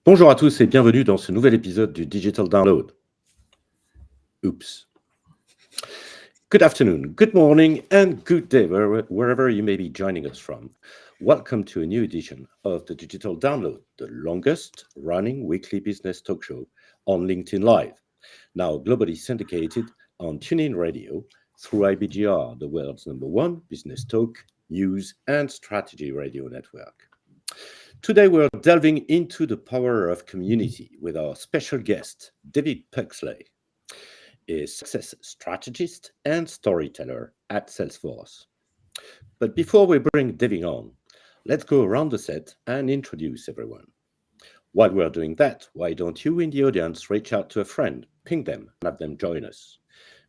Bonjour à tous et bienvenue dans ce nouvel épisode du Digital Download. Oops. Good afternoon, good morning, and good day wherever you may be joining us from. Welcome to a new edition of the Digital Download, the longest running weekly business talk show on LinkedIn Live, now globally syndicated on TuneIn Radio through IBGR, the world's #1 business talk, news, and strategy radio network. Today, we're delving into the power of community with our special guest, David Pugsley, a success strategist and storyteller at Salesforce. But before we bring David on, let's go around the set and introduce everyone. While we're doing that, why don't you in the audience reach out to a friend, ping them, and have them join us?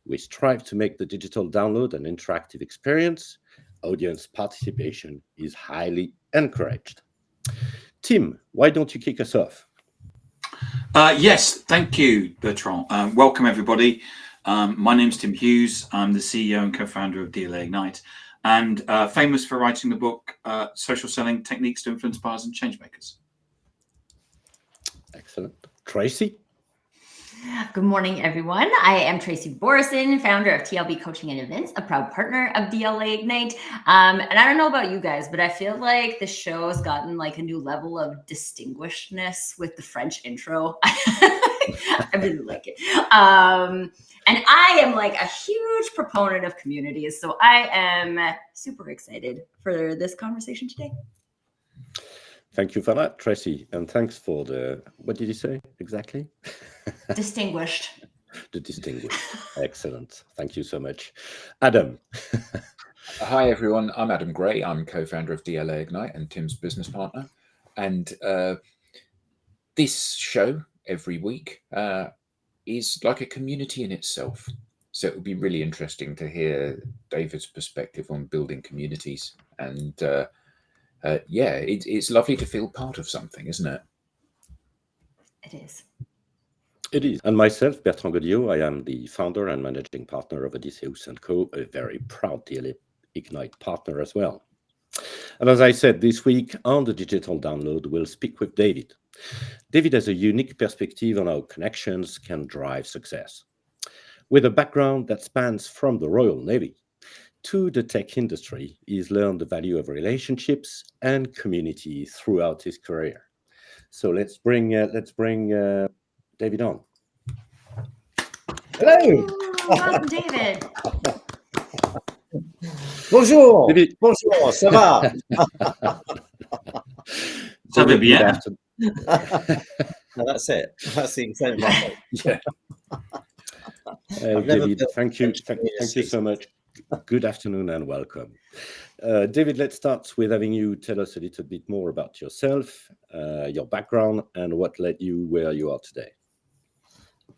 We strive to make the digital download an interactive experience. Audience participation is highly encouraged. Tim, why don't you kick us off? Yes, thank you, Bertrand. Welcome, everybody. My name's Tim Hughes. I'm the CEO and co-founder of DLA Ignite, and famous for writing the book, Social Selling Techniques to Influence Buyers and Changemakers. Excellent. Tracy? Good morning, everyone. I am Tracy Borison, founder of TLB Coaching and Events, a proud partner of DLA Ignite. And I don't know about you guys, but I feel like the show has gotten like a new level of distinguishedness with the French intro. I really like it. And I am like a huge proponent of communities. So I am super excited for this conversation today. Thank you for that, Tracy. And thanks for the, what did you say exactly? Distinguished. The distinguished. Excellent. Thank you so much. Adam. Hi, everyone. I'm Adam Gray. I'm co-founder of DLA Ignite and Tim's business partner. And this show every week is like a community in itself. So it would be really interesting to hear David's perspective on building communities. And it's lovely to feel part of something, isn't it? It is. It is. And myself, Bertrand Godillot, I am the founder and managing partner of Odysseus & Co., a very proud DLA Ignite partner as well. And as I said, this week on the Digital Download, we'll speak with David. David has a unique perspective on how connections can drive success. With a background that spans from the Royal Navy to the tech industry, he's learned the value of relationships and community throughout his career. So let's bring David on. Hello. Welcome, David. Bonjour. David. Bonjour. Ça va? Ça va bien. No, that's it. That's the extent of my voice. Yeah. David, thank you so much. Good afternoon and welcome. David, let's start with having you tell us a little bit more about yourself, your background, and what led you where you are today.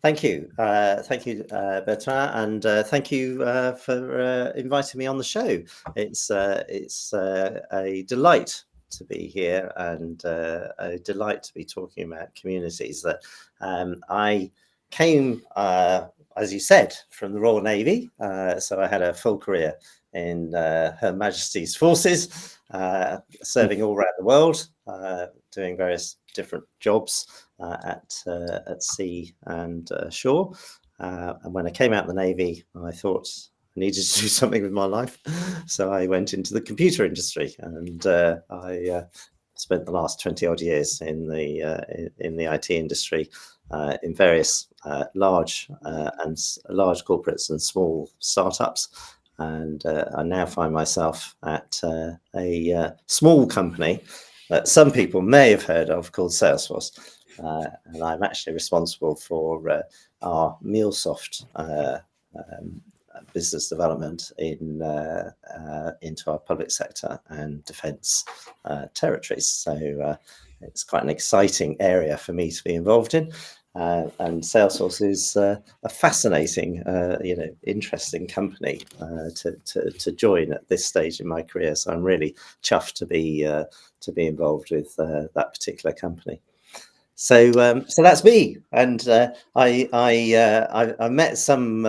Thank you. Thank you, Bertrand, and thank you for inviting me on the show. It's a delight to be here and a delight to be talking about communities. That I came, as you said, from the Royal Navy, so I had a full career in Her Majesty's forces, serving all around the world, doing various different jobs at sea and shore. And when I came out of the Navy, I thought I needed to do something with my life, so I went into the computer industry, and I spent the last 20 odd years in the IT industry, in various large corporates and small startups. And I now find myself at a small company that some people may have heard of called Salesforce. And I'm actually responsible for our MuleSoft business development into our public sector and defence territories. So it's quite an exciting area for me to be involved in. And Salesforce is a fascinating, interesting company to join at this stage in my career. So I'm really chuffed to be involved with that particular company. So that's me, and I met some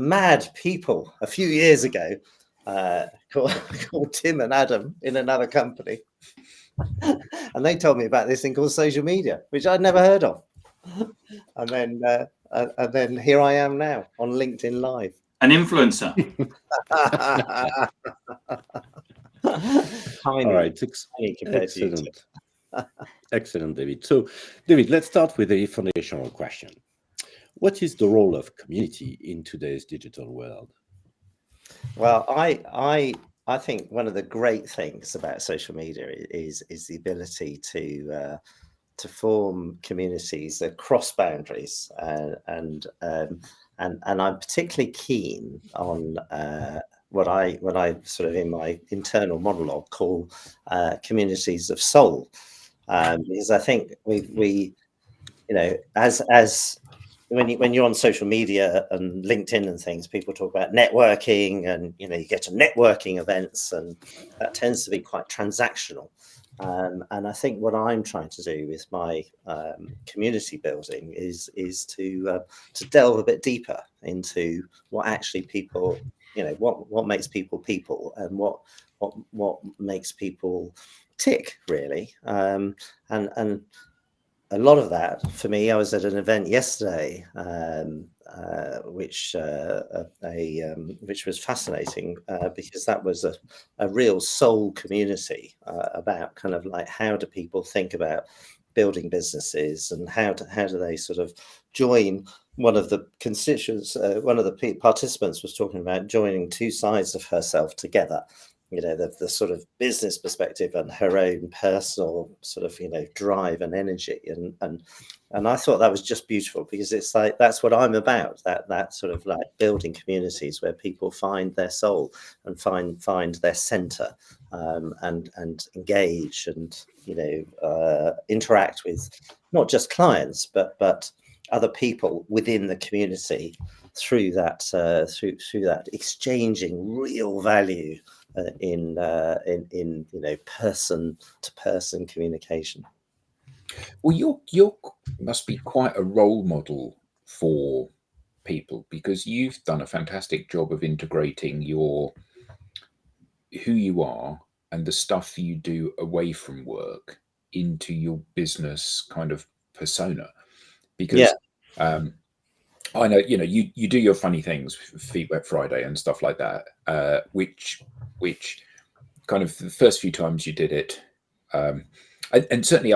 mad people a few years ago called Tim and Adam in another company. And and they told me about this thing called social media, which I'd never heard of. And then here I am now on LinkedIn Live. An influencer. All right, excellent. Excellent, David. So, David, let's start with a foundational question. What is the role of community in today's digital world? Well, I think one of the great things about social media is the ability to form communities across boundaries, and I'm particularly keen on what I sort of in my internal monologue call communities of soul, because I think we as when you're on social media and LinkedIn and things, people talk about networking, and you get to networking events, and that tends to be quite transactional. And I think what I'm trying to do with my community building is to delve a bit deeper into what actually people, what makes people, and what makes people tick, really. And a lot of that for me, I was at an event yesterday, which was fascinating, because that was a real soul community, about kind of like, how do people think about building businesses, and how do they sort of join. One of the constituents, one of the participants was talking about joining two sides of herself together. The sort of business perspective and her own personal sort of drive and energy, and I thought that was just beautiful, because it's like, that's what I'm about, that sort of like building communities where people find their soul and find their center, and engage, and interact with not just clients but other people within the community through that through that exchanging real value in person to person communication. Well, you must be quite a role model for people, because you've done a fantastic job of integrating who you are and the stuff you do away from work into your business kind of persona. Because I know, you do your funny things, Feet Wet Friday and stuff like that, which kind of the first few times you did it, and certainly,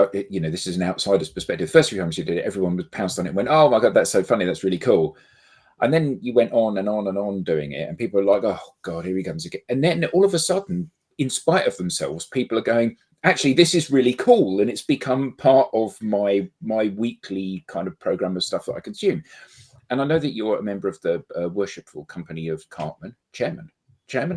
this is an outsider's perspective. The first few times you did it, everyone was pounced on it and went, "Oh my God, that's so funny. That's really cool." And then you went on and on and on doing it, and people are like, "Oh God, here he comes again." And then all of a sudden, in spite of themselves, people are going, "Actually, this is really cool," and it's become part of my weekly kind of program of stuff that I consume. And I know that you're a member of the worshipful company of Cartman, chairman,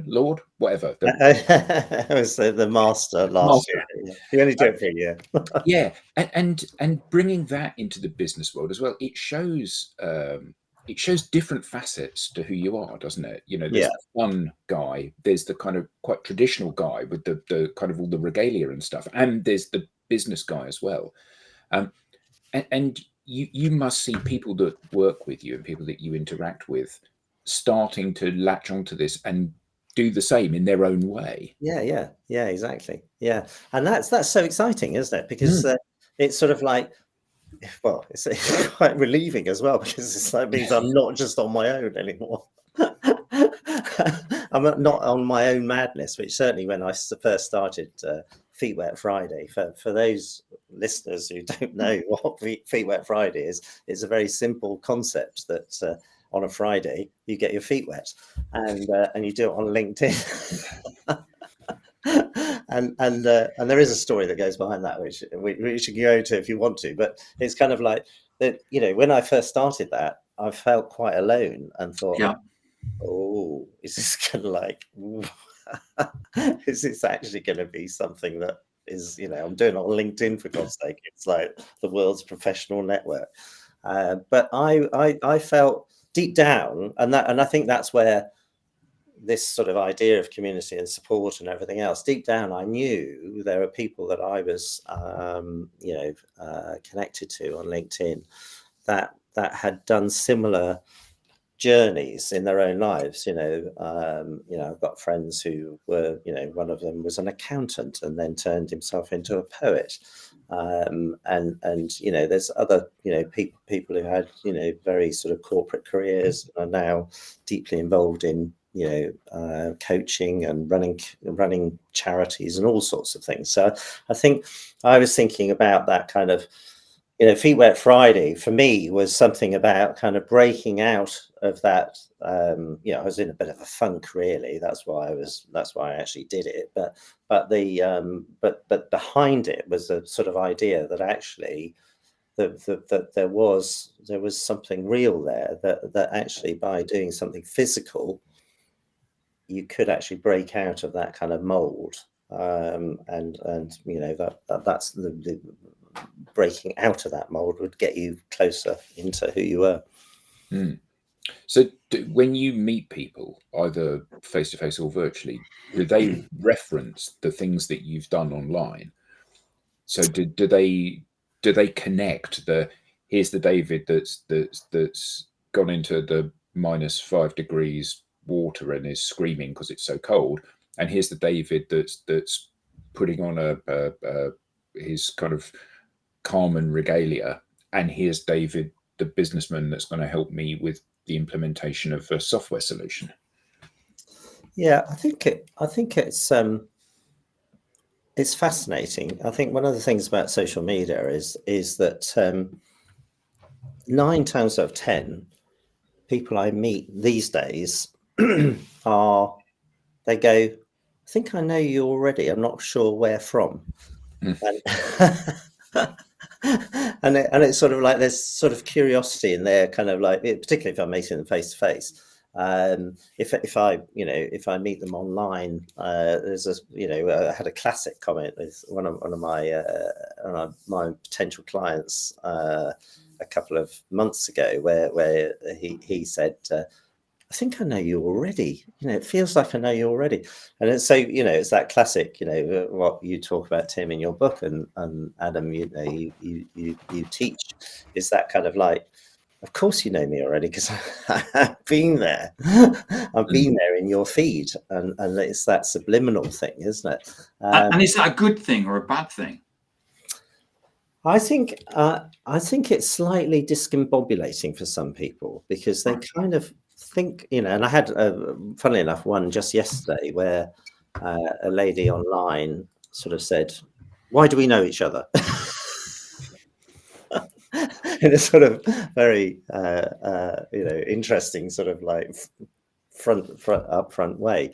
Lord, whatever. I was the master last year. You only do it for a year. Yeah, and bringing that into the business world as well, it shows different facets to who you are, doesn't it? There's the fun guy, there's the kind of quite traditional guy with the kind of all the regalia and stuff, and there's the business guy as well. And you must see people that work with you and people that you interact with starting to latch onto this and do the same in their own way. Yeah, exactly. Yeah, and that's so exciting, isn't it? Because it's sort of like, well, it's quite relieving as well, because it means I'm not just on my own anymore. I'm not on my own madness, which certainly when I first started Feet Wet Friday, for those listeners who don't know what Feet Wet Friday is, it's a very simple concept that on a Friday you get your feet wet, and you do it on LinkedIn. and there is a story that goes behind that, which you can go to if you want to, but it's kind of like that. When I first started that, I felt quite alone and thought, oh, is this kind of like, is this actually going to be something that is, I'm doing it on LinkedIn, for God's sake? It's like the world's professional network. But I felt deep down, and I think that's where this sort of idea of community and support and everything else, deep down, I knew there were people that I was, connected to on LinkedIn that had done similar journeys in their own lives. I've got friends who were, one of them was an accountant and then turned himself into a poet. And there's other, people who had, very sort of corporate careers and are now deeply involved in, coaching and running charities and all sorts of things. So I think I was thinking about that kind of, Feet Wet Friday for me was something about kind of breaking out of that. I was in a bit of a funk, really. That's why I actually did it. But behind it was a sort of idea that actually that there was something real there, that actually by doing something physical, you could actually break out of that kind of mold. That's the breaking out of that mold would get you closer into who you were. So when you meet people, either face to face or virtually, do they reference the things that you've done online? So do they connect here's the David that's gone into the -5 degrees water and is screaming because it's so cold, and here's the David that's putting on his kind of Carmen regalia, and here's David, the businessman that's going to help me with the implementation of a software solution? Yeah, I think it's fascinating. I think one of the things about social media is that 9 times out of 10 people I meet these days they go, I think I know you already. I'm not sure where from. And it's sort of like there's sort of curiosity in there, kind of like, particularly if I'm meeting them face to face. If I meet them online, there's I had a classic comment with one of my potential clients a couple of months ago, where he said, I think I know you already. It feels like I know you already. And so, it's that classic, what you talk about, Tim, in your book, and Adam, you teach, is that kind of like, of course you know me already, because I've been there. I've been there in your feed, and it's that subliminal thing, isn't it? And is that a good thing or a bad thing? I think it's slightly discombobulating for some people, because they kind of think, and I had, funnily enough, one just yesterday where a lady online sort of said, "Why do we know each other?" In a sort of very interesting sort of like upfront way,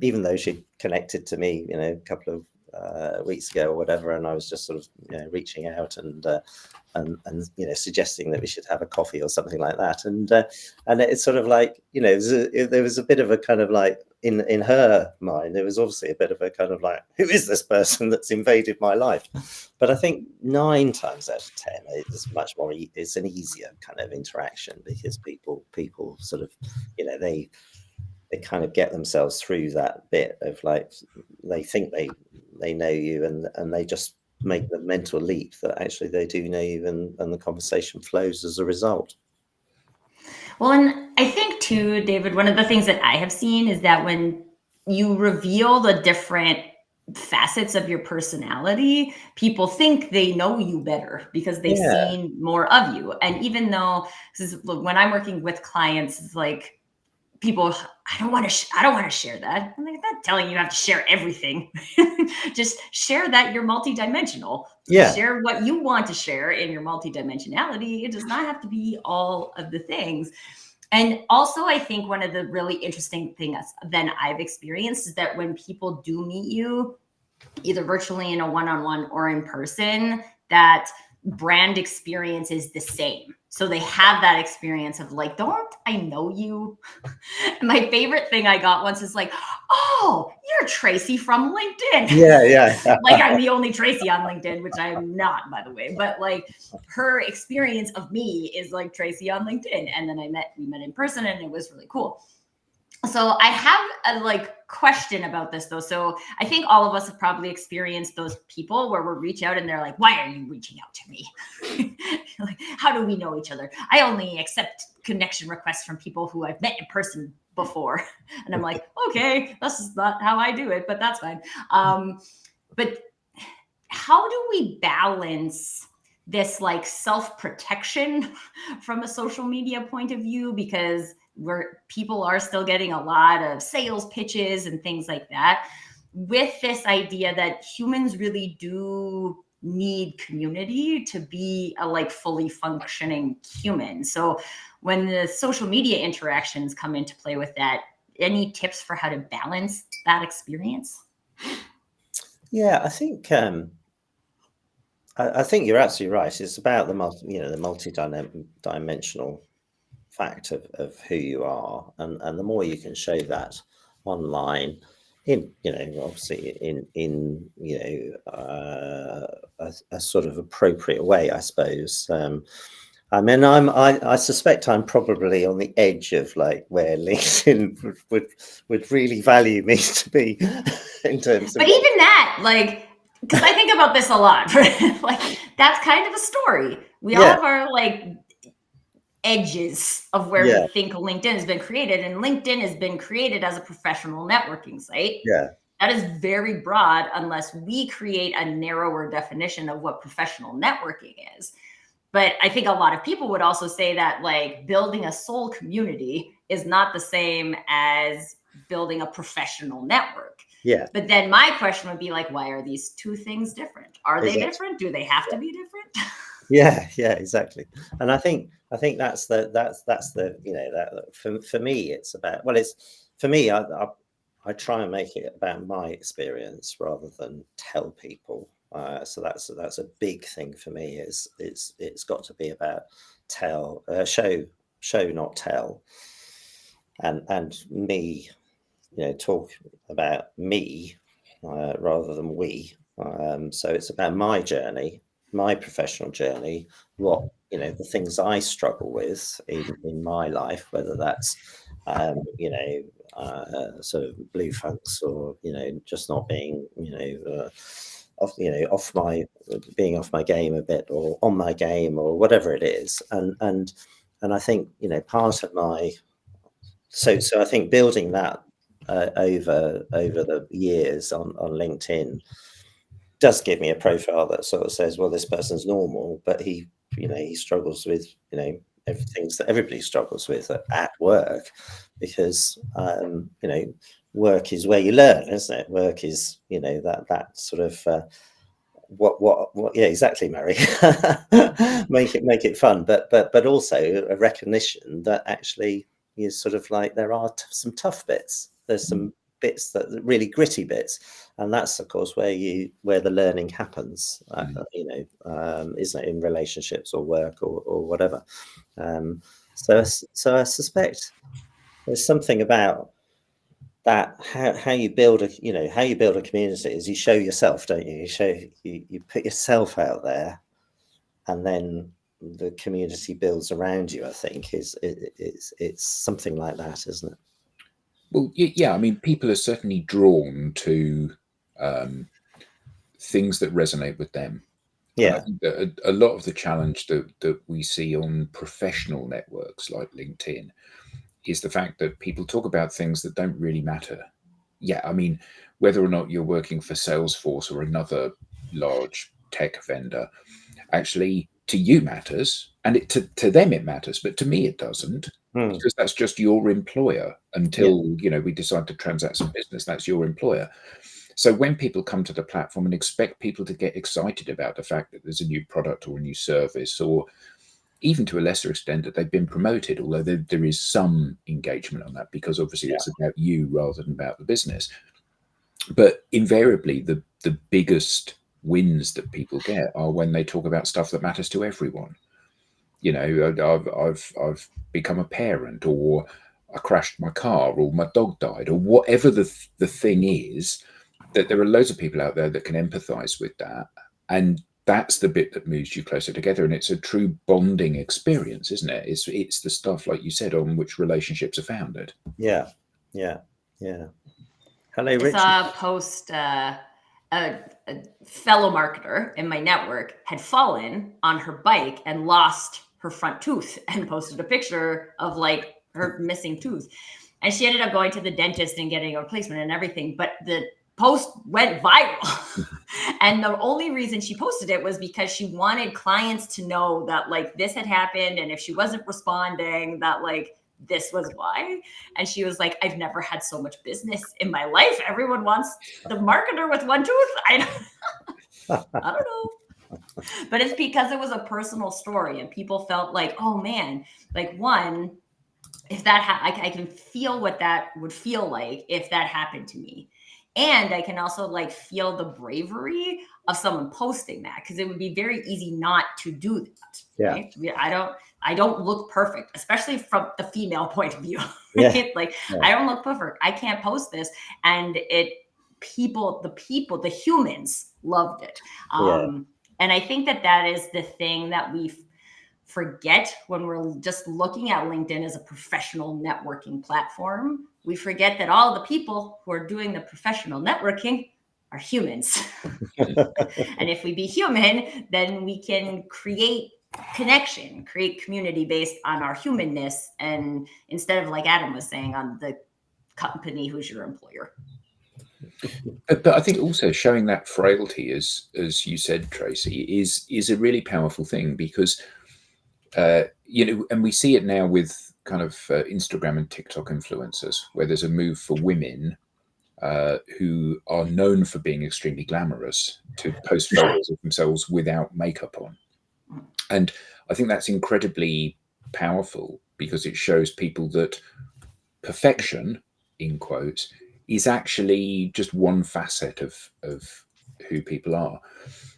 even though she connected to me a couple of weeks ago or whatever, and I was just sort of reaching out and suggesting that we should have a coffee or something like that, and it's sort of like there was a bit of a kind of like in her mind, there was obviously a bit of a kind of like, who is this person that's invaded my life? But I think 9 times out of 10 it's much more, it's an easier kind of interaction, because people sort of they kind of get themselves through that bit of like, they think they know you, and they just make the mental leap that actually they do know you, and the conversation flows as a result. Well, and I think too, David, one of the things that I have seen is that when you reveal the different facets of your personality, people think they know you better because they've seen more of you. And even though when I'm working with clients, it's like, people, I don't want to share that. I'm like, I'm not telling you have to share everything. Just share that you're multidimensional. Share what you want to share in your multidimensionality. It does not have to be all of the things. And also, I think one of the really interesting things that I've experienced is that when people do meet you, either virtually in a one-on-one or in person, that brand experience is the same. So they have that experience of like, don't I know you? My favorite thing I got once is like, oh, you're Tracy from LinkedIn. Yeah. Like I'm the only Tracy on LinkedIn, which I'm not, by the way. But like her experience of me is like Tracy on LinkedIn. And then we met in person, and it was really cool. So I have a question about this though. So I think all of us have probably experienced those people where we reach out and they're like, why are you reaching out to me? Like, how do we know each other? I only accept connection requests from people who I've met in person before. And I'm like, okay, that's not how I do it, but that's fine. But how do we balance this self-protection from a social media point of view? Because people are still getting a lot of sales pitches and things like that, with this idea that humans really do need community to be a fully functioning human. So when the social media interactions come into play with that, any tips for how to balance that experience? Yeah, I think you're absolutely right. It's about the multi-dimensional fact of who you are, and the more you can show that online, in obviously in a sort of appropriate way, I suppose. I mean, I suspect I'm probably on the edge of where LinkedIn would really value me to be in terms of. But even that, because I think about this a lot, right? That's kind of a story. We all have our edges of where we think LinkedIn has been created, and LinkedIn has been created as a professional networking site. Yeah. That is very broad unless we create a narrower definition of what professional networking is. But I think a lot of people would also say that building a soul community is not the same as building a professional network. Yeah. But then my question would be why are these two things different? Are they different? Do they have to be different? Yeah, exactly. And I think that's the that for me it's about, well, it's for me, I try and make it about my experience rather than tell people. So that's a big thing for me. It's got to be about show not tell, and me, talk about me rather than we. So it's about my journey, my professional journey, what the things I struggle with in my life, whether that's sort of blue funks or just not being off my game a bit, or on my game, or whatever it is. And I think part of my so I think building that over the years on LinkedIn does give me a profile that sort of says, well, this person's normal, but he struggles with things that everybody struggles with at work, because work is where you learn, isn't it? Work is that sort of what yeah, exactly, Mary. make it fun, but also a recognition that actually is sort of there are some tough bits. There's some bits that really gritty bits, and that's of course where the learning happens. Isn't it, in relationships or work or whatever. So I suspect there's something about that, how you build a community is you show yourself, don't you? You put yourself out there, and then the community builds around you. I think it's something like that, isn't it? Well, yeah. I mean, people are certainly drawn to things that resonate with them. Yeah. And I think that a lot of the challenge that we see on professional networks like LinkedIn is the fact that people talk about things that don't really matter. Yeah, I mean, whether or not you're working for Salesforce or another large tech vendor, actually to you matters, and to them it matters, but to me it doesn't, because that's just your employer until we decide to transact some business. That's your employer. So when people come to the platform and expect people to get excited about the fact that there's a new product or a new service, or even to a lesser extent that they've been promoted, although there is some engagement on that, because obviously it's about you rather than about the business. But invariably, the biggest wins that people get are when they talk about stuff that matters to everyone. I've become a parent, or I crashed my car, or my dog died, or whatever the thing is, that there are loads of people out there that can empathize with that. And that's the bit that moves you closer together, and it's a true bonding experience, isn't it? It's the stuff, like you said, on which relationships are founded. Yeah, Yeah. Hello, I Richard. saw a post, a fellow marketer in my network had fallen on her bike and lost her front tooth and posted a picture of like her missing tooth. And she ended up going to the dentist and getting a replacement and everything. But the post went viral. And the only reason she posted it was because she wanted clients to know that like this had happened. And if she wasn't responding, that like this was why. And she was like, I've never had so much business in my life. Everyone wants the marketer with one tooth. I don't know. But it's because it was a personal story and people felt like, oh man, like one, if that I can feel what that would feel like if that happened to me. And I can also like feel the bravery of someone posting that, because it would be very easy not to do that. Yeah. Right? I don't look perfect, especially from the female point of view. Right? Yeah. Like Yeah. I don't look perfect. I can't post this. And the humans loved it. And I think that is the thing that we forget when we're just looking at LinkedIn as a professional networking platform. We forget that all the people who are doing the professional networking are humans. And if we be human, then we can create connection, create community based on our humanness. And instead of, like Adam was saying, on the company who's your employer. But I think also showing that frailty, as you said, Tracy, is a really powerful thing, because and we see it now with kind of Instagram and TikTok influencers, where there's a move for women who are known for being extremely glamorous to post photos of themselves without makeup on. And I think that's incredibly powerful, because it shows people that perfection, in quotes, is actually just one facet of who people are.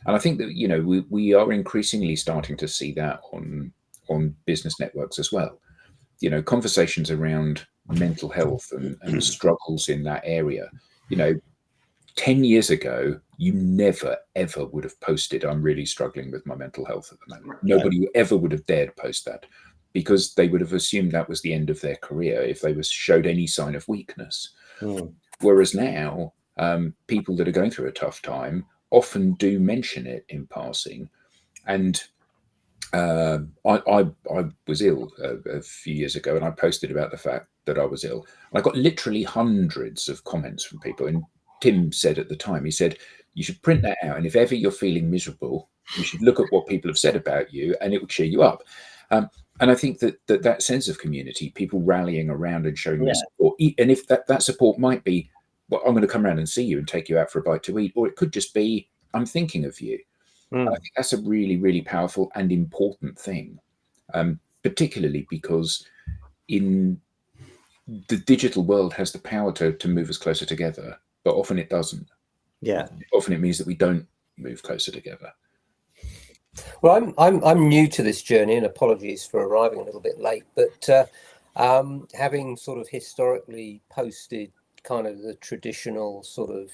And I think that, we are increasingly starting to see that on business networks as well. Conversations around mental health and struggles in that area. 10 years ago, you never, ever would have posted, I'm really struggling with my mental health at the moment. Nobody ever would have dared post that, because they would have assumed that was the end of their career if they showed any sign of weakness. Whereas now, people that are going through a tough time often do mention it in passing. And I was ill a few years ago, and I posted about the fact that I was ill. And I got literally hundreds of comments from people. And Tim said at the time, he said, you should print that out. And if ever you're feeling miserable, you should look at what people have said about you, and it will cheer you up. And I think that sense of community, people rallying around and showing their support, and if that support might be, well, I'm going to come around and see you and take you out for a bite to eat, or it could just be, I'm thinking of you. I think that's a really, really powerful and important thing, particularly because in the digital world has the power to move us closer together, but often it doesn't. Yeah. Often it means that we don't move closer together. Well, I'm new to this journey, and apologies for arriving a little bit late, but having sort of historically posted kind of the traditional sort of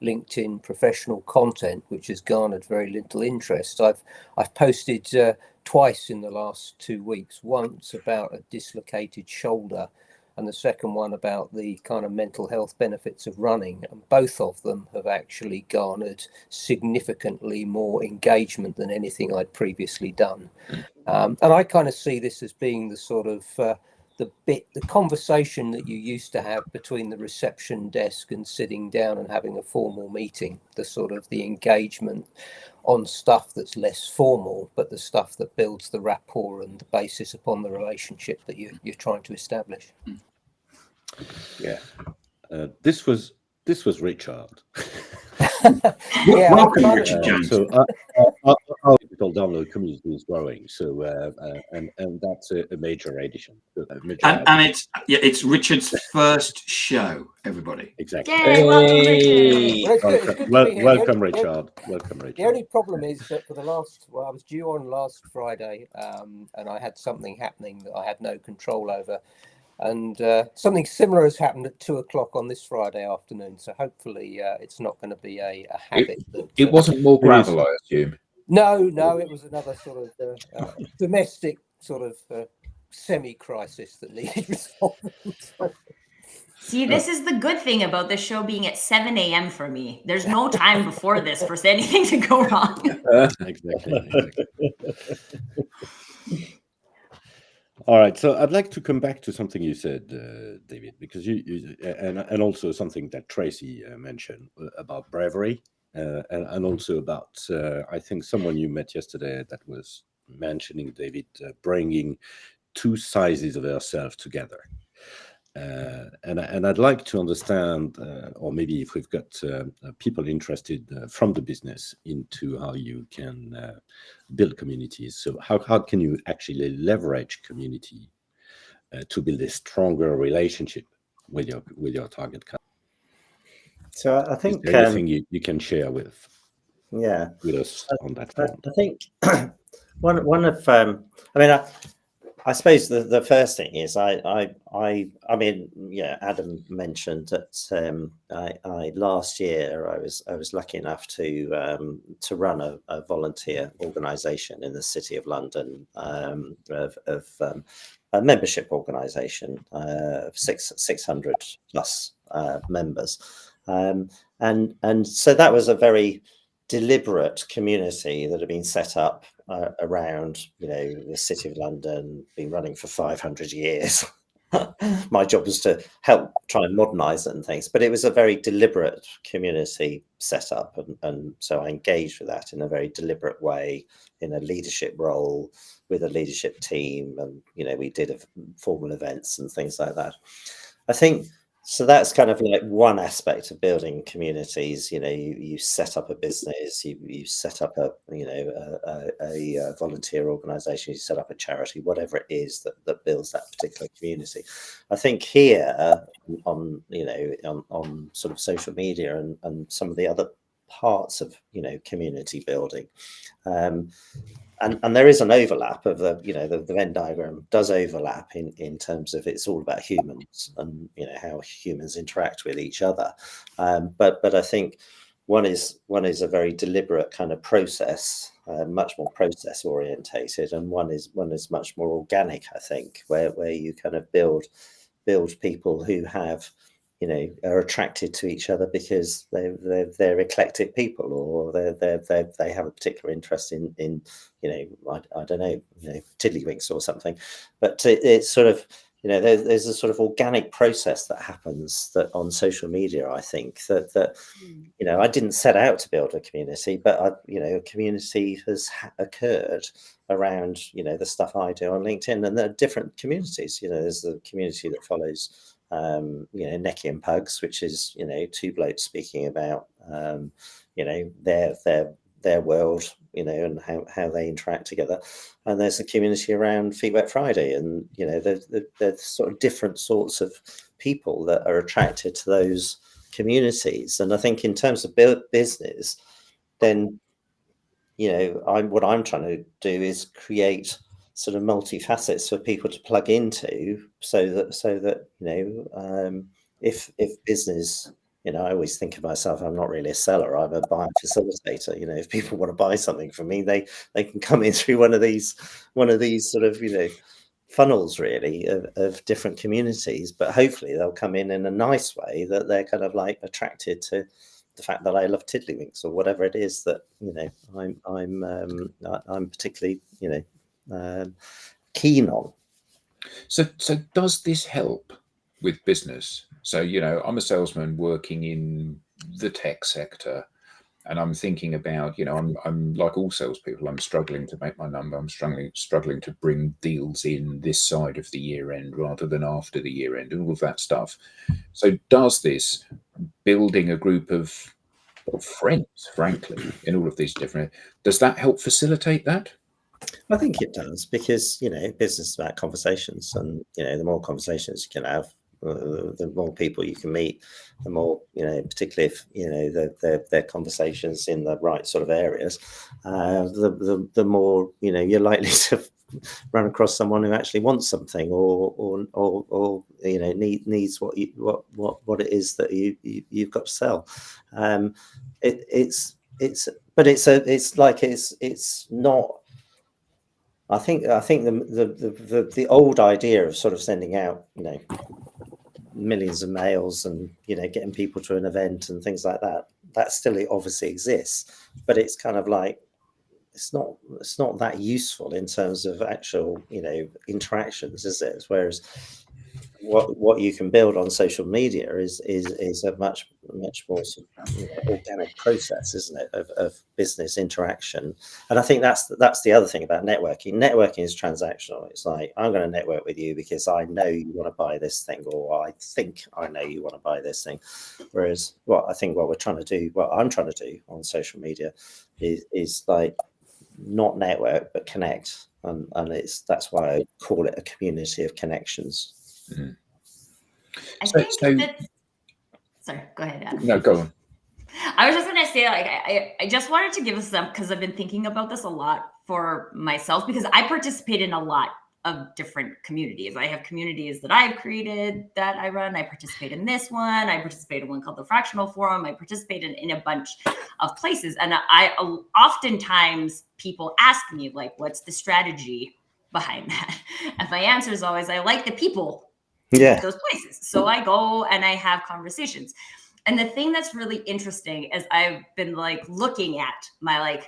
LinkedIn professional content, which has garnered very little interest. I've posted twice in the last 2 weeks, once about a dislocated shoulder, and the second one about the kind of mental health benefits of running. And both of them have actually garnered significantly more engagement than anything I'd previously done. And I kind of see this as being the sort of the conversation that you used to have between the reception desk and sitting down and having a formal meeting, the engagement on stuff that's less formal, but the stuff that builds the rapport and the basis upon the relationship that you're trying to establish. Yeah, this was Richard. Welcome, Richard Jones. So our digital download community is growing. So and that's a major addition. And it's Richard's first show, everybody. Exactly. Yay, welcome, Richard. Welcome, Richard. Welcome, Richard. The only problem is that I was due on last Friday, and I had something happening that I had no control over. And something similar has happened at 2:00 on this Friday afternoon. So hopefully it's not going to be a habit. It wasn't more gravel, I assume. No, it was another sort of domestic sort of semi-crisis that needed resolving. See, this is the good thing about this show being at 7 a.m. for me. There's no time before this for anything to go wrong. Exactly. All right, so I'd like to come back to something you said, David, because and also something that Tracy mentioned about bravery, and also about I think someone you met yesterday that was mentioning, David, bringing two sizes of ourselves together. And I'd like to understand, or maybe if we've got people interested from the business into how you can build communities. So how can you actually leverage community to build a stronger relationship with your target customer? So I think is there anything you can share with us on that front? I think one of I suppose the first thing is I mean, yeah, Adam mentioned that I last year I was lucky enough to run a volunteer organisation in the City of London, of a membership organisation of 600 plus members, and so that was a very deliberate community that had been set up around, the City of London, been running for 500 years. My job was to help try and modernise it and things, but it was a very deliberate community set up, and so I engaged with that in a very deliberate way, in a leadership role with a leadership team, and we did formal events and things like that. I think so that's kind of like one aspect of building communities. You set up a business, you set up a volunteer organization, you set up a charity, whatever it is that builds that particular community. I think here on sort of social media and some of the other parts of community building, and there is an overlap of the Venn diagram does overlap in terms of it's all about humans and how humans interact with each other, but I think one is a very deliberate kind of process, much more process orientated, and one is much more organic, I think, where you kind of build people who have are attracted to each other because they're eclectic people, or they have a particular interest in I don't know, tiddlywinks or something. But it's sort of there's a sort of organic process that happens that on social media. I think that I didn't set out to build a community, but a community has occurred around the stuff I do on LinkedIn, and there are different communities. There's the community that follows Necky and Pugs, which is two blokes speaking about their world, and how they interact together. And there's a community around Feet Wet Friday, and there's sort of different sorts of people that are attracted to those communities. And I think in terms of business, then what I'm trying to do is create sort of multifacets for people to plug into, so that if business, I always think of myself, I'm not really a seller, I'm a buyer facilitator. If people want to buy something from me, they can come in through one of these sort of funnels, really, of different communities, but hopefully they'll come in a nice way, that they're kind of like attracted to the fact that I love tiddlywinks, or whatever it is that I'm particularly keen on. So does this help with business? So I'm a salesman working in the tech sector, and I'm thinking about I'm like all salespeople. I'm struggling to make my number. I'm struggling to bring deals in this side of the year end rather than after the year end, and all of that stuff. So does this building a group of friends, frankly, in all of these different, does that help facilitate that? I think it does, because business is about conversations, and the more conversations you can have, the more people you can meet, the more particularly if they're conversations in the right sort of areas, the more you're likely to run across someone who actually wants something, or needs what it is that you've got to sell. It's not. I think the old idea of sort of sending out millions of mails and, you know, getting people to an event and things like that. That still obviously exists, but it's kind of like, it's not that useful in terms of actual, you know, interactions, is it? Whereas what you can build on social media is a much more sort of, you know, organic process, isn't it, of business interaction. And I think that's the other thing about networking. Networking is transactional. It's like, I'm going to network with you because I know you want to buy this thing, or I think I know you want to buy this thing. Whereas what I'm trying to do on social media is like, not network but connect, and that's why I call it a community of connections. Mm. I think sorry, go ahead, Adam. No, go on. I was just going to say, like, I just wanted to give us some, because I've been thinking about this a lot for myself, because I participate in a lot of different communities. I have communities that I've created that I run. I participate in this one. I participate in one called the Fractional Forum. I participate in a bunch of places. And oftentimes people ask me, like, what's the strategy behind that? And my answer is always, I like the people in those places. So I go and I have conversations. And the thing that's really interesting is I've been like looking at my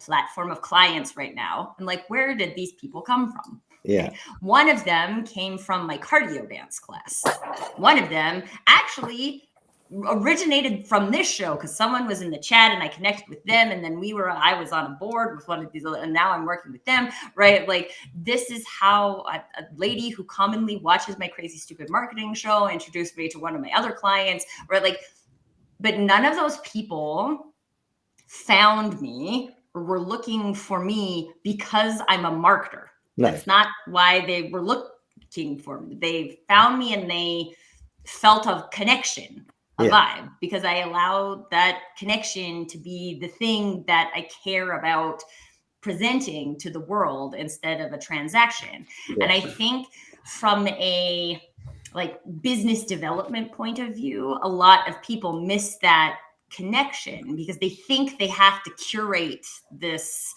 platform of clients right now, and like, where did these people come from? Yeah. Okay. One of them came from my cardio dance class. One of them actually originated from this show, because someone was in the chat and I connected with them, and then I was on a board with one of these, and now I'm working with them, right? Like, this is how a lady who commonly watches my Crazy Stupid Marketing show introduced me to one of my other clients, right? Like, but none of those people found me or were looking for me because I'm a marketer. No. That's not why they were looking for me. They found me and they felt a connection, a vibe, because I allowed that connection to be the thing that I care about presenting to the world instead of a transaction. Yeah. And I think from a like business development point of view, a lot of people miss that connection because they think they have to curate this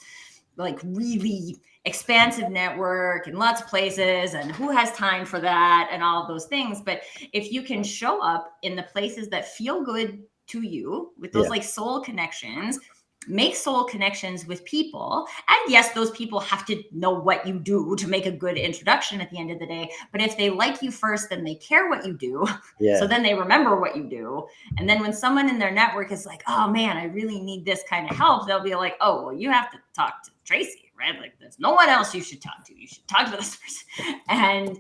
like really expansive network in lots of places, and who has time for that and all of those things. But if you can show up in the places that feel good to you with those like soul connections, make soul connections with people. And yes, those people have to know what you do to make a good introduction at the end of the day. But if they like you first, then they care what you do. Yeah. So then they remember what you do. And then when someone in their network is like, oh man, I really need this kind of help, they'll be like, oh, well, you have to talk to Tracy, right? Like, there's no one else you should talk to. You should talk to this person. And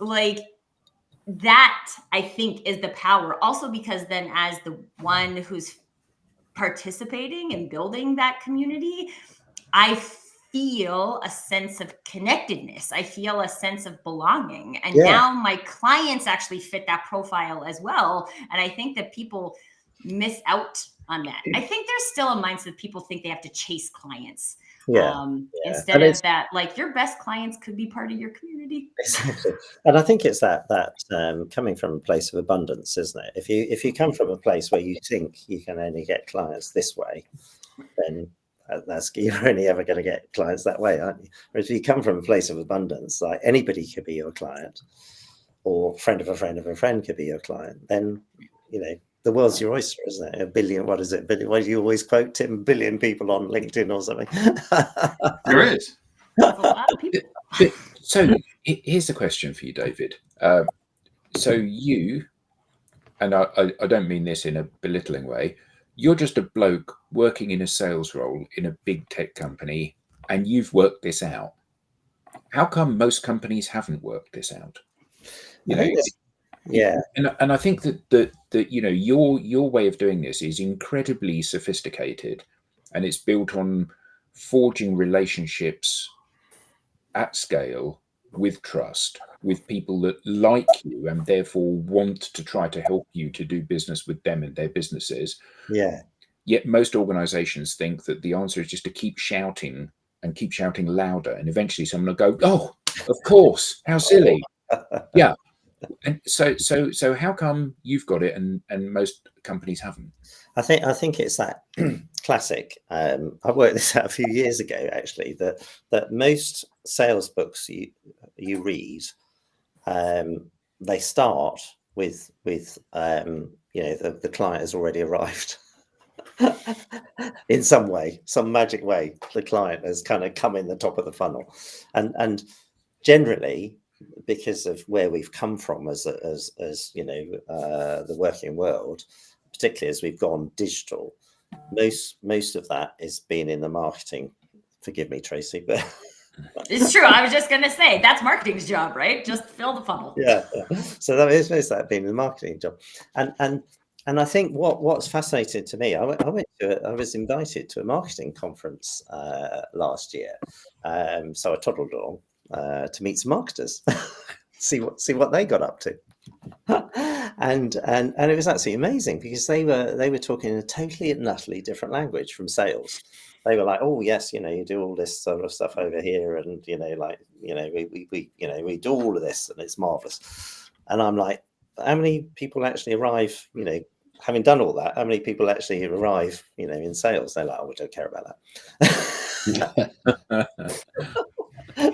like, that I think is the power. Also, because then as the one who's participating and building that community, I feel a sense of connectedness. I feel a sense of belonging. And now my clients actually fit that profile as well. And I think that people miss out on that. I think there's still a mindset people think they have to chase clients. Instead of that, like, your best clients could be part of your community. Exactly. And I think it's that coming from a place of abundance, isn't it? If you come from a place where you think you can only get clients this way, then you're only ever going to get clients that way, aren't you? Whereas if you come from a place of abundance, like, anybody could be your client, or friend of a friend of a friend could be your client, then, you know, the world's your oyster, isn't it? A billion, what is it? What do you always quote, Tim? Billion people on LinkedIn or something. There is. That's a lot of people. So here's the question for you, David. So you, and I don't mean this in a belittling way, you're just a bloke working in a sales role in a big tech company, and you've worked this out. How come most companies haven't worked this out? You know, and I think that you know, your way of doing this is incredibly sophisticated, and it's built on forging relationships at scale with trust, with people that like you and therefore want to try to help you to do business with them and their businesses. Yeah. Yet most organizations think that the answer is just to keep shouting and keep shouting louder, and eventually someone will go, oh, of course, how silly. Yeah. And so how come you've got it and most companies haven't? I think it's that classic. I worked this out a few years ago, actually, that most sales books you read, they start with the client has already arrived. In some way, some magic way, the client has kind of come in the top of the funnel, and generally, because of where we've come from as the working world, particularly as we've gone digital, most of that is being in the marketing. Forgive me, Tracy, but it's true. I was just going to say that's marketing's job, right? Just fill the funnel. Yeah. So that is most of that being the marketing job, and I think what's fascinating to me, I was invited to a marketing conference last year, so I toddled along to meet some marketers, see what they got up to, and it was absolutely amazing because they were talking in a totally and utterly different language from sales. They were like, oh yes, you do all this sort of stuff over here, and we do all of this, and it's marvelous. And I'm like, how many people actually arrive? Having done all that, how many people actually arrive? In sales? They're like, oh, we don't care about that.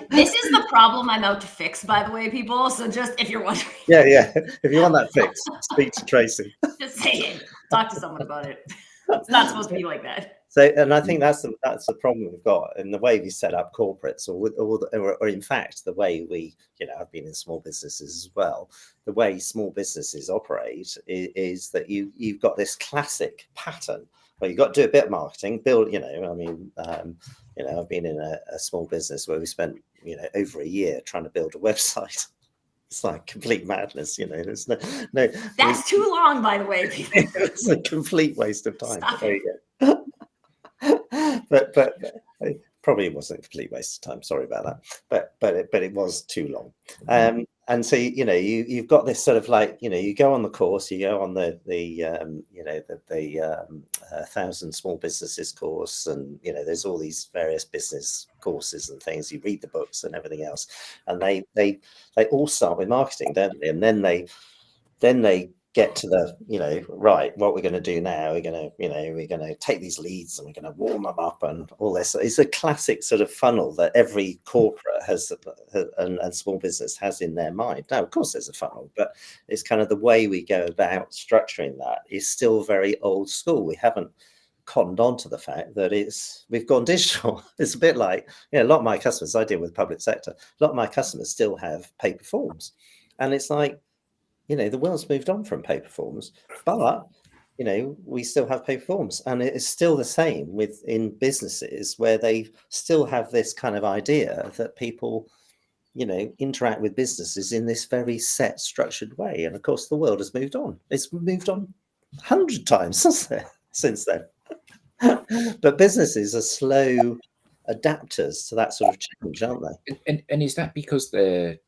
This is the problem I'm out to fix, by the way, people. So just if you're wondering, yeah, if you want that fixed, speak to Tracy. Just saying, talk to someone about it. It's not supposed to be like that. So, and I think that's the problem we've got in the way we set up corporates, or in fact the way we, I've been in small businesses as well. The way small businesses operate is that you've got this classic pattern where you've got to do a bit of marketing, build. I've been in a small business where we spent over a year trying to build a website. It's like complete madness, There's no. That's too long, by the way. It's a complete waste of time. Stop There you go. but probably it wasn't a complete waste of time. Sorry about that. But it was too long. And so you've got this sort of like you go on the course, you go on the 1,000 small businesses course, and there's all these various business courses and things. You read the books and everything else, and they all start with marketing, don't they? And then they get to the right, what we're going to do now, we're going to take these leads and we're going to warm them up and all this. It's a classic sort of funnel that every corporate has and small business has in their mind. Now, of course there's a funnel, but it's kind of the way we go about structuring that is still very old school. We haven't cottoned on to the fact that we've gone digital. It's a bit like a lot of my customers, I deal with public sector, a lot of my customers still have paper forms, and it's like, the world's moved on from paper forms, but we still have paper forms, and it is still the same in businesses where they still have this kind of idea that people interact with businesses in this very set, structured way. And of course the world has moved on. It's moved on 100 times since then. But businesses are slow adapters to that sort of change, aren't they? And is that because they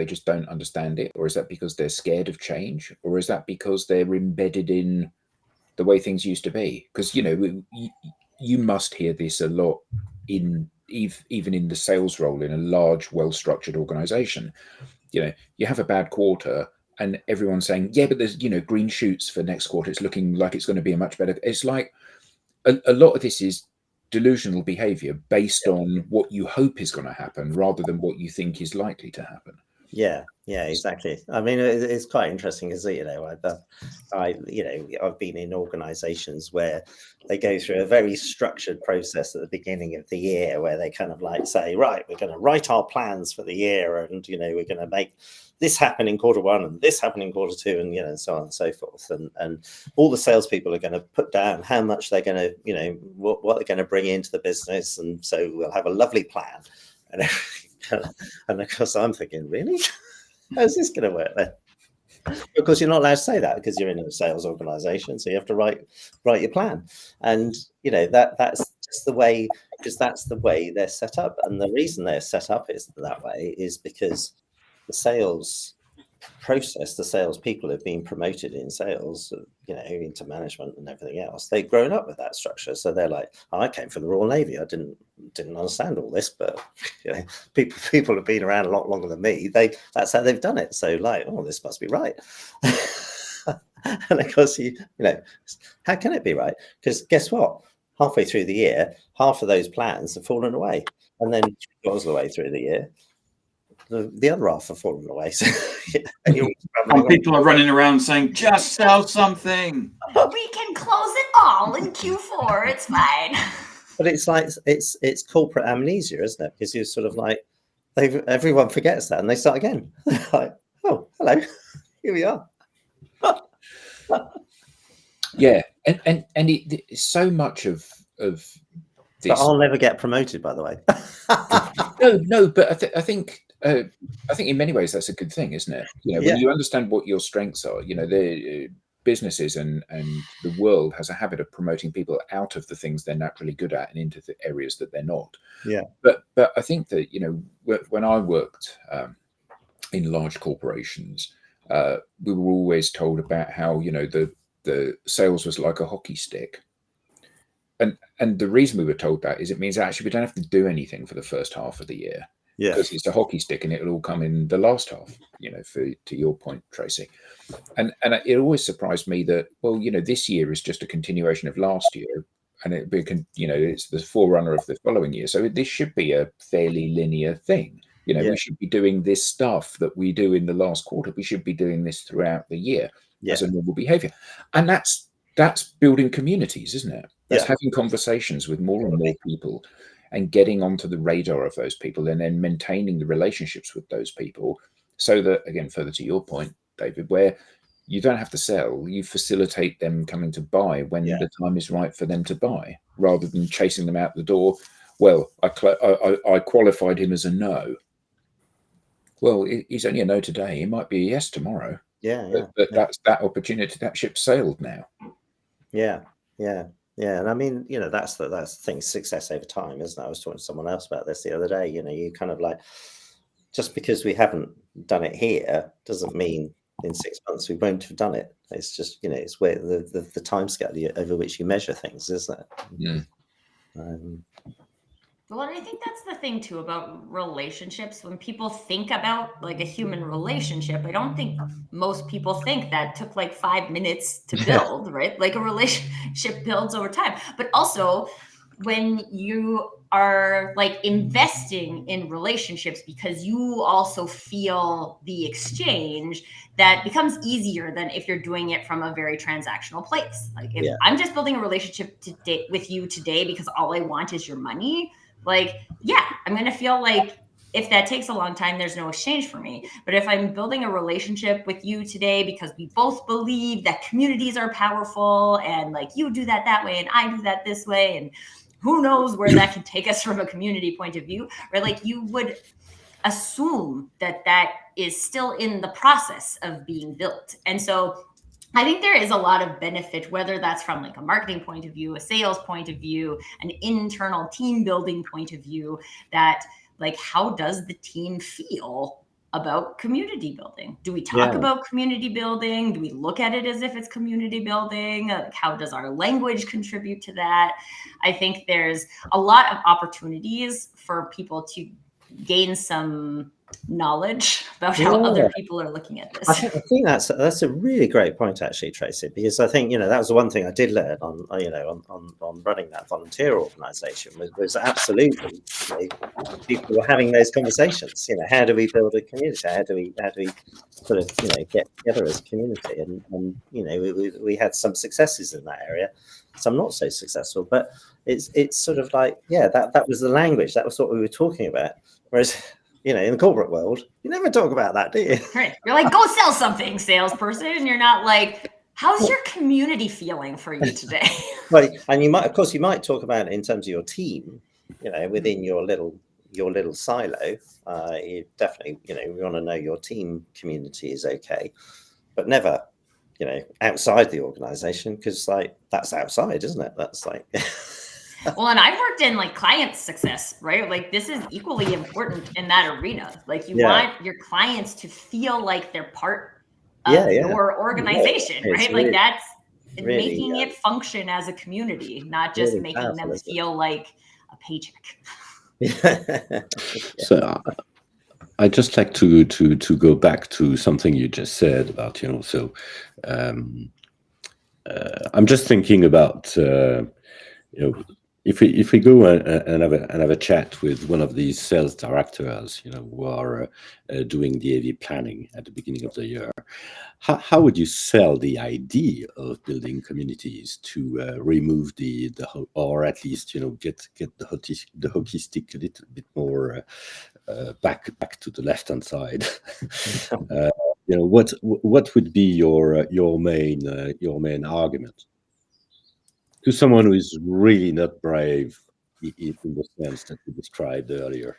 just don't understand it, or is that because they're scared of change, or is that because they're embedded in the way things used to be? Because you must hear this a lot even in the sales role in a large, well-structured organization. You have a bad quarter and everyone's saying, yeah, but there's green shoots for next quarter, it's looking like it's going to be a much better. It's like a lot of this is delusional behavior based on what you hope is going to happen rather than what you think is likely to happen. Yeah, exactly. I mean, it's quite interesting, isn't it? I've been in organizations where they go through a very structured process at the beginning of the year where they kind of like say, right, we're going to write our plans for the year, and we're going to make this happen in quarter one and this happen in quarter two, and and so on and so forth. And all the salespeople are going to put down how much they're going to, what they're going to bring into the business, and so we'll have a lovely plan and everything. And of course, I'm thinking, really, how's this going to work then? Of course, you're not allowed to say that because you're in a sales organization, so you have to write your plan. And that's just the way, because that's the way they're set up. And the reason they're set up is that way is because the sales process, the sales people have been promoted in sales, into management and everything else. They've grown up with that structure, so they're like, I came from the Royal Navy. I didn't understand all this, but people have been around a lot longer than me. That's how they've done it. So like, oh, this must be right. And of course, how can it be right? Because guess what? Halfway through the year, half of those plans have fallen away, and then 3/4 of the way through the year, the other half are falling away. So, and and people are running around saying, just sell something. We can close it all in Q4. It's fine. But it's like it's corporate amnesia, isn't it? Because you're sort of like everyone forgets that and they start again. Like, oh, hello, here we are. Yeah, and so much of this. But I'll never get promoted, by the way. No, but I think in many ways that's a good thing, isn't it? When you understand what your strengths are, the businesses and the world has a habit of promoting people out of the things they're naturally good at and into the areas that they're not. Yeah. But I think that when I worked in large corporations, we were always told about how the sales was like a hockey stick. And the reason we were told that is it means actually we don't have to do anything for the first half of the year. Yeah. Because it's a hockey stick and it'll all come in the last half, to your point, Tracy. And it always surprised me that, this year is just a continuation of last year, and it's the forerunner of the following year. So this should be a fairly linear thing. We should be doing this stuff that we do in the last quarter. We should be doing this throughout the year as a normal behavior. And that's building communities, isn't it? That's having conversations with more and more people and getting onto the radar of those people and then maintaining the relationships with those people so that, again, further to your point, David, where you don't have to sell, you facilitate them coming to buy when the time is right for them to buy, rather than chasing them out the door. Well, I qualified him as a no. Well, he's only a no today. He might be a yes tomorrow. But that's that opportunity. That ship sailed now. Yeah. And I mean, that's the thing, success over time, isn't it? I was talking to someone else about this the other day. You kind of like, just because we haven't done it here doesn't mean in 6 months we won't have done it. It's just, it's where the time scale over which you measure things, isn't it? Yeah. Well, and I think that's the thing too about relationships. When people think about like a human relationship, I don't think most people think that took like 5 minutes to build, right? Like a relationship builds over time. But also when you are like investing in relationships because you also feel the exchange, that becomes easier than if you're doing it from a very transactional place. Like if I'm just building a relationship today with you today because all I want is your money, like, I'm going to feel like if that takes a long time, there's no exchange for me. But if I'm building a relationship with you today because we both believe that communities are powerful and like you do that way and I do that this way, and who knows where that can take us from a community point of view, right? Like you would assume that is still in the process of being built. And so I think there is a lot of benefit, whether that's from like a marketing point of view, a sales point of view, an internal team building point of view, that like, how does the team feel about community building? Do we talk about community building? Do we look at it as if it's community building? Like, how does our language contribute to that? I think there's a lot of opportunities for people to gain some knowledge about how other people are looking at this. I think that's a really great point, actually, Tracy, because I think that was the one thing I did learn on running that volunteer organisation was absolutely people were having those conversations. How do we build a community? How do we sort of get together as a community? And we had some successes in that area, some not so successful, but it's sort of like that was the language, that was what we were talking about, whereas in the corporate world, you never talk about that, do you? Right. You're like, go sell something, salesperson. And you're not like, how's your community feeling for you today? Right. And you might talk about it in terms of your team, within your little silo. You definitely, we want to know your team community is okay, but never, outside the organization, because like that's outside, isn't it? That's like. Well, and I've worked in like client success, right? Like this is equally important in that arena. Like you want your clients to feel like they're part of your organization, right? Like really, that's really, making it function as a community, not just really making them feel like a paycheck. So I'd just like to go back to something you just said about, I'm just thinking about, if we go and have a chat with one of these sales directors, who are doing the AV planning at the beginning of the year, how would you sell the idea of building communities to remove the or at least get the hockey stick a little bit more back to the left hand side? What would be your main argument to someone who is really not brave in the sense that you described earlier?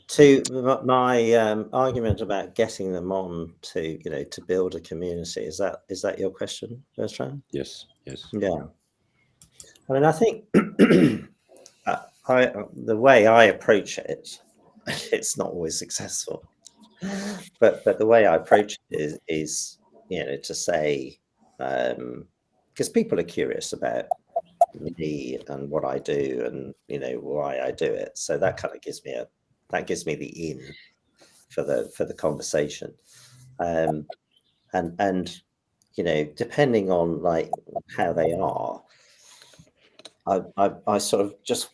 To my argument about getting them on to to build a community, is that your question, Bertrand? Yes. Yeah. I mean, I think the way I approach it, it's not always successful, but the way I approach it is to say, because people are curious about me and what I do and why I do it, so that kind of gives me the in for the conversation, and depending on like how they are, I sort of just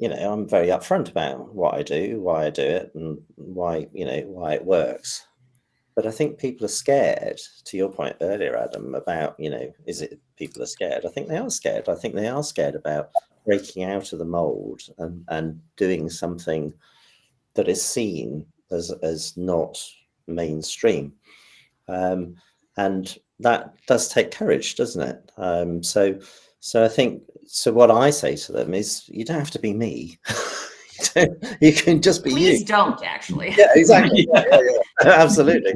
I'm very upfront about what I do, why I do it, and why why it works. But I think people are scared, to your point earlier, Adam, about is it people are scared? I think they are scared. I think they are scared about breaking out of the mold and doing something that is seen as not mainstream, and that does take courage, doesn't it? So I think what I say to them is, you don't have to be me. You can just be Please you. don't, actually. Yeah, exactly. Yeah. Absolutely.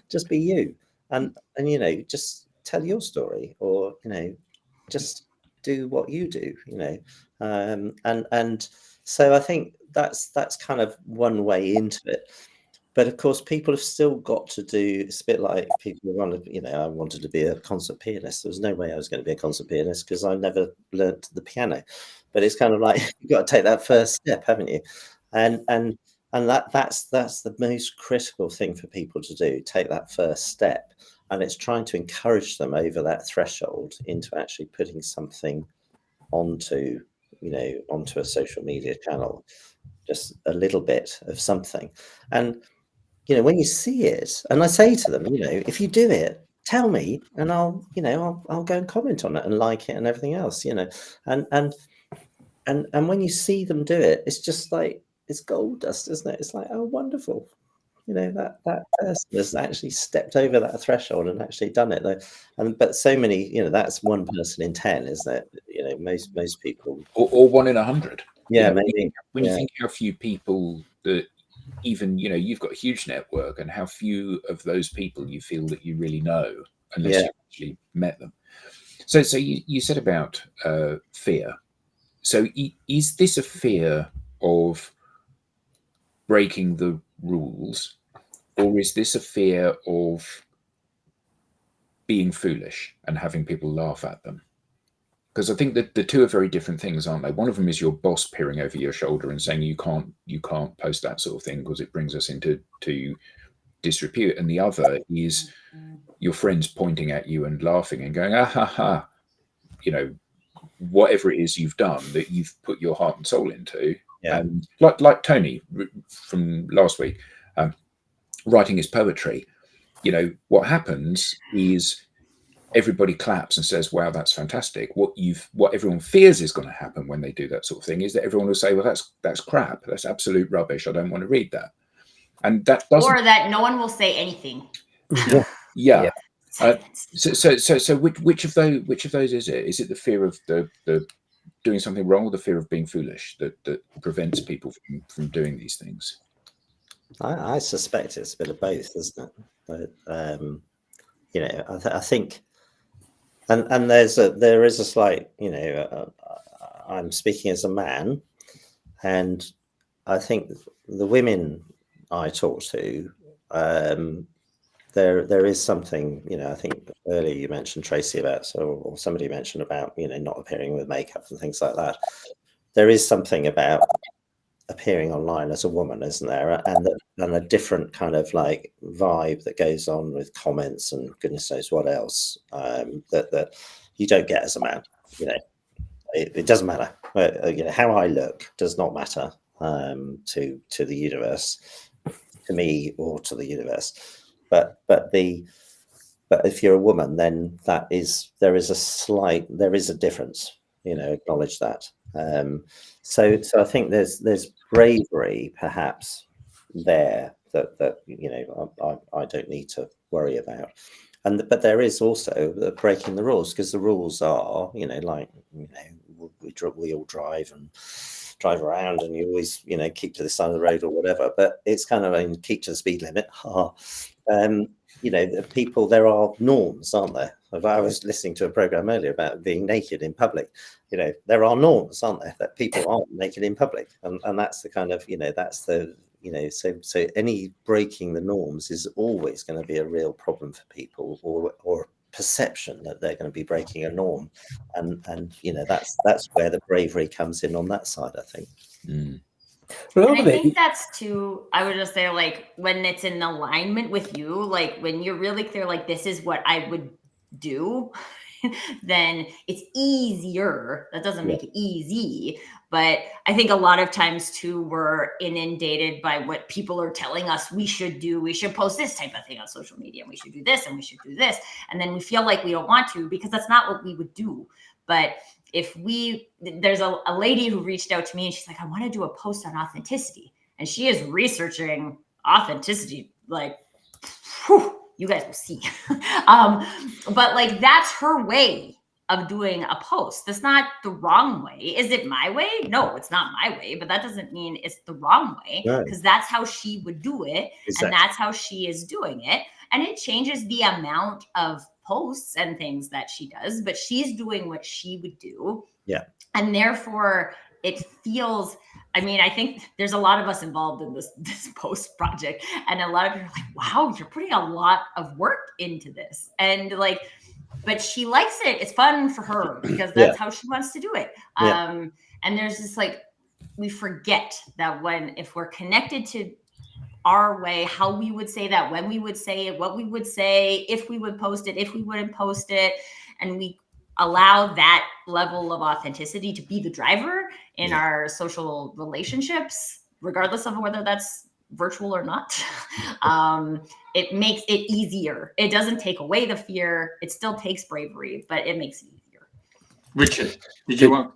Just be you, and just tell your story, or just do what you do. And so I think that's kind of one way into it. But of course, people have still got to do. It's a bit like people who want to. I wanted to be a concert pianist. There was no way I was going to be a concert pianist because I never learnt the piano. But it's kind of like you've got to take that first step, haven't you? And that's the most critical thing for people to do. Take that first step, and it's trying to encourage them over that threshold into actually putting something onto a social media channel, just a little bit of something. And when you see it, and I say to them, if you do it, tell me, and I'll go and comment on it and like it and everything else, and when you see them do it, it's just like, it's gold dust, isn't it? It's like, oh, wonderful. That person has actually stepped over that threshold and actually done it. But so many, that's 1 person in 10, isn't it? Most people, or 1 in 100. yeah, maybe. When you think how few people that even you've got a huge network, and how few of those people you feel that you really know unless you've actually met them. So you said about fear. So is this a fear of breaking the rules, or is this a fear of being foolish and having people laugh at them? Because I think that the two are very different things, aren't they? One of them is your boss peering over your shoulder and saying you can't post that sort of thing because it brings us into disrepute, and the other is your friends pointing at you and laughing and going, ah ha ha, whatever it is you've done that you've put your heart and soul into. Yeah. And like Tony from last week, writing his poetry, what happens is everybody claps and says, wow, that's fantastic. What everyone fears is going to happen when they do that sort of thing is that everyone will say, well, that's crap. That's absolute rubbish. I don't want to read that. And that doesn't. Or that no one will say anything. Yeah. So which of those is it? Is it the fear of the doing something wrong, or the fear of being foolish that prevents people from doing these things? I suspect it's a bit of both, isn't it? But I think, and there is a slight, I'm speaking as a man, and I think the women I talk to, there is something, I think earlier you mentioned, Tracy, about, or somebody mentioned about, not appearing with makeup and things like that. There is something about appearing online as a woman, isn't there? And a different kind of like vibe that goes on with comments and goodness knows what else, that you don't get as a man. It doesn't matter. How I look does not matter to the universe, to me or to the universe. But if you're a woman, then there is a difference. Acknowledge that. So I think there's bravery perhaps there that I don't need to worry about. But there is also breaking the rules, because the rules are, we all drive around, and you always, keep to the side of the road or whatever. But it's kind of keep to the speed limit. The people, there are norms, aren't there? I was listening to a program earlier about being naked in public. There are norms, aren't there, that people aren't naked in public, and that's the kind of, that's the, so any breaking the norms is always going to be a real problem for people, or perception that they're going to be breaking a norm, and that's where the bravery comes in on that side, I think. And I think that's too, I would just say, like, when it's in alignment with you, like when you're really clear, like, this is what I would do, then it's easier. That doesn't make it easy, but I think a lot of times too, we're inundated by what people are telling us we should do. We should post this type of thing on social media, and we should do this, and we should do this. And then we feel like we don't want to, because that's not what we would do. But there's a lady who reached out to me, and she's like, I want to do a post on authenticity. And she is researching authenticity, like, whew, you guys will see. But like, that's her way of doing a post. That's not the wrong way. Is it my way? No, it's not my way, but that doesn't mean it's the wrong way, because that's how she would do it. Exactly. And that's how she is doing it. And it changes the amount of posts and things that she does, but she's doing what she would do. Yeah. And therefore it feels, I mean, I think there's a lot of us involved in this post project, and a lot of people are like, wow, you're putting a lot of work into this. And like, but she likes it. It's fun for her, because that's how she wants to do it. And there's this, like, we forget that if we're connected to our way, how we would say that, when we would say it, what we would say, if we would post it, if we wouldn't post it, and we allow that level of authenticity to be the driver in our social relationships, regardless of whether that's virtual or not, it makes it easier. It doesn't take away the fear. It still takes bravery, but it makes it easier. Richard, did you want?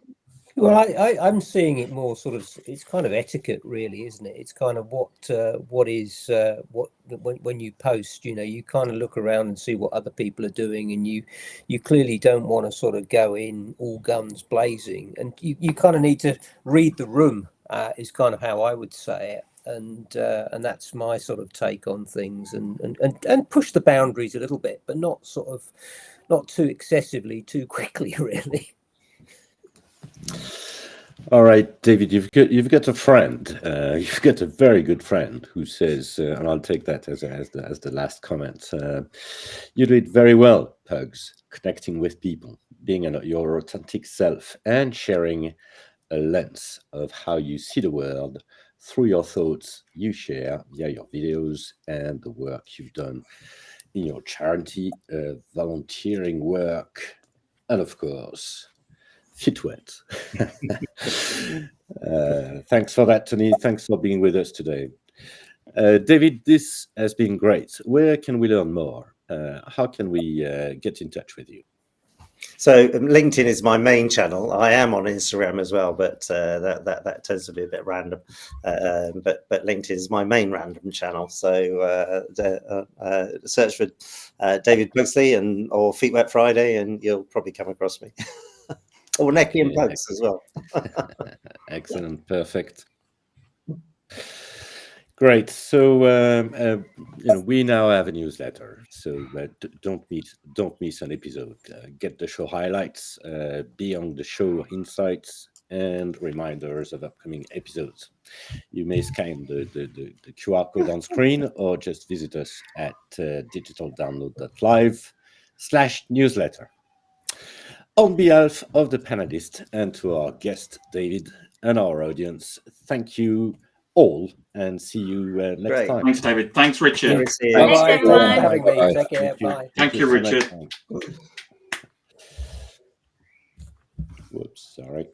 Well, I'm seeing it more sort of, it's kind of etiquette, really, isn't it? It's kind of what is when you post, you kind of look around and see what other people are doing, and you clearly don't want to sort of go in all guns blazing, and you kind of need to read the room, is kind of how I would say it. And that's my sort of take on things, and push the boundaries a little bit, but not too excessively, too quickly, really. All right, David, you've got a friend. You've got a very good friend who says, and I'll take that as the last comment. You do it very well, Pugs, connecting with people, being your authentic self, and sharing a lens of how you see the world through your thoughts you share via your videos and the work you've done in your charity, volunteering work, and of course, Fitwet. Thanks for that, Tony. Thanks for being with us today. David, this has been great. Where can we learn more? How can we get in touch with you? So LinkedIn is my main channel. I am on Instagram as well, but that tends to be a bit random. But LinkedIn is my main random channel. So search for David Pugsley or Feet Wet Friday, and you'll probably come across me. Or Necky and Pugs as well. Excellent, perfect. Great. So we now have a newsletter. So don't miss an episode. Get the show highlights, beyond the show insights, and reminders of upcoming episodes. You may scan the QR code on screen, or just visit us at digitaldownload.live/newsletter. On behalf of the panelists and to our guest, David, and our audience, thank you all, and see you next time. Thanks, David. Thanks, Richard. Thanks, everyone. Thanks for having me. Take care. Bye. Thank you, Richard. Whoops, sorry.